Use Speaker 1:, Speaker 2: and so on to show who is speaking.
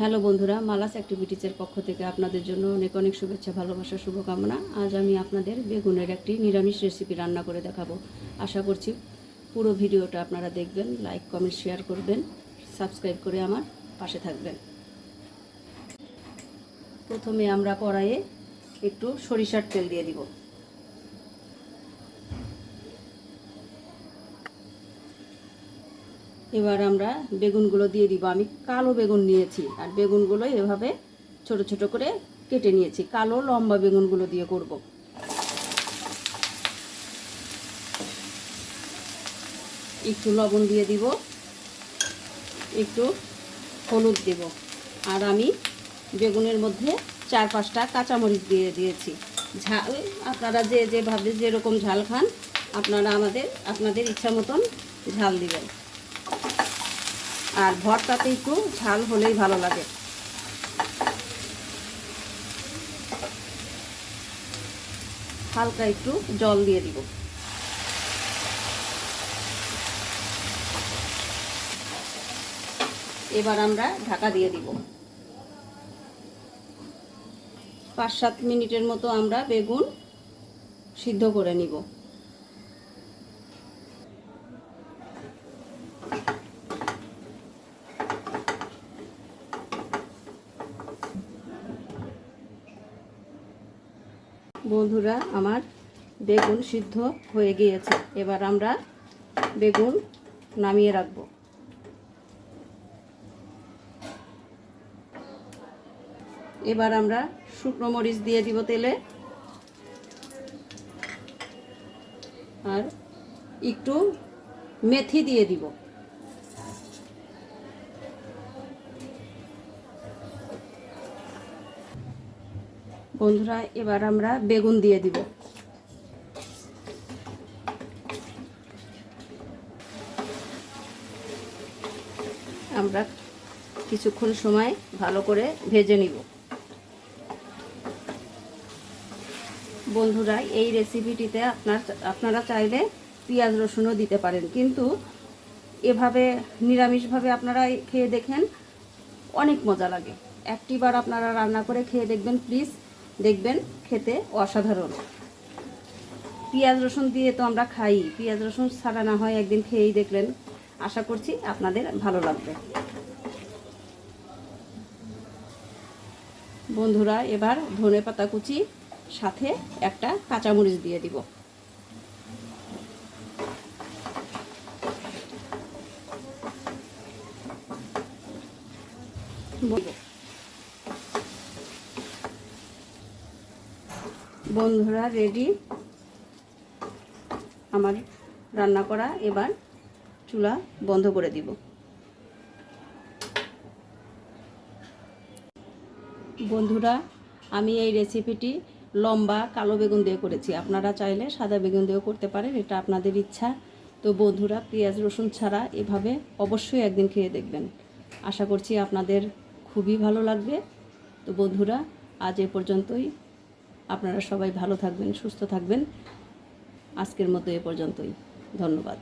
Speaker 1: Hello বন্ধুরা, মালাস অ্যাক্টিভিটিসের পক্ষ থেকে আপনাদের জন্য অনেক অনেক শুভেচ্ছা, ভালোবাসা, শুভকামনা। আজ আমি আপনাদের বেগুনের একটি নিরামিষ রেসিপি রান্না করে দেখাবো। আশা করছি পুরো ভিডিওটা আপনারা দেখবেন, লাইক কমেন্ট শেয়ার করবেন, সাবস্ক্রাইব করে আমার পাশে থাকবেন। প্রথমে আমরা কড়াইয়ে একটু সরিষার তেল দিয়ে দিব। এবার আমরা বেগুনগুলো দিয়ে দিব। আমি কালো বেগুন নিয়েছি, আর বেগুনগুলো এভাবে ছোট ছোট করে কেটে নিয়েছি। কালো লম্বা বেগুনগুলো দিয়ে করব। একটু লবণ দিয়ে দিব, একটু হলুদ দেব, আর আমি বেগুনের মধ্যে 4-5টা কাঁচামরিচ দিয়ে দিয়েছি। ঝাল আপনারা যেভাবে যেরকম ঝাল খান আপনারা আপনাদের ইচ্ছা মতন ঝাল দিবেন। আর ভর্তাতে একটু ঝাল হলেই ভালো লাগে। হালকা একটু জল দিয়ে দিব। এবার আমরা ঢাকা দিয়ে দিব। 5-7 মিনিটের মতো আমরা বেগুন সিদ্ধ করে নিব। বন্ধুরা, আমার বেগুন সিদ্ধ হয়ে গিয়েছে। এবার আমরা বেগুন নামিয়ে রাখব। এবার আমরা শুকনো মরিচ দিয়ে দিব তেলে, আর একটু মেথি দিয়ে দিব। বন্ধুরা, এবার আমরা বেগুন দিয়ে দিব। আমরা কিছুক্ষণ সময় ভালো করে ভেজে নিব। বন্ধুরা, এই রেসিপিটিতে আপনারা চাইলে পেঁয়াজ রসুনও দিতে পারেন, কিন্তু এভাবে নিরামিষভাবে আপনারা খেয়ে দেখেন, অনেক মজা লাগে। একটিবার আপনারা রান্না করে খেয়ে দেখবেন প্লিজ, দেখবেন খেতে অসাধারণ। পেঁয়াজ রসুন দিয়ে তো আমরা খাই, পেঁয়াজ রসুন ছাড়া না হয় একদিন খেয়েই দেখলেন। আশা করছি আপনাদের ভালো লাগবে। বন্ধুরা, এবার ধনেপাতা কুচি সাথে একটা কাঁচামরিচ দিয়ে দিব। বন্ধুরা, রেডি আমার রান্না করা। এবার চুলা বন্ধ করে দিব। বন্ধুরা, আমি এই রেসিপিটি লম্বা কালো বেগুন দিয়ে করেছি। আপনারা চাইলে সাদা বেগুন দিয়েও করতে পারেন, এটা আপনাদের ইচ্ছা। তো বন্ধুরা, পেঁয়াজ রসুন ছাড়া এভাবে অবশ্যই একদিন খেয়ে দেখবেন। আশা করছি আপনাদের খুবই ভালো লাগবে। তো বন্ধুরা, আজ এ পর্যন্তই। আপনারা সবাই ভালো থাকবেন, সুস্থ থাকবেন। আজকের মতো এ পর্যন্তই। ধন্যবাদ।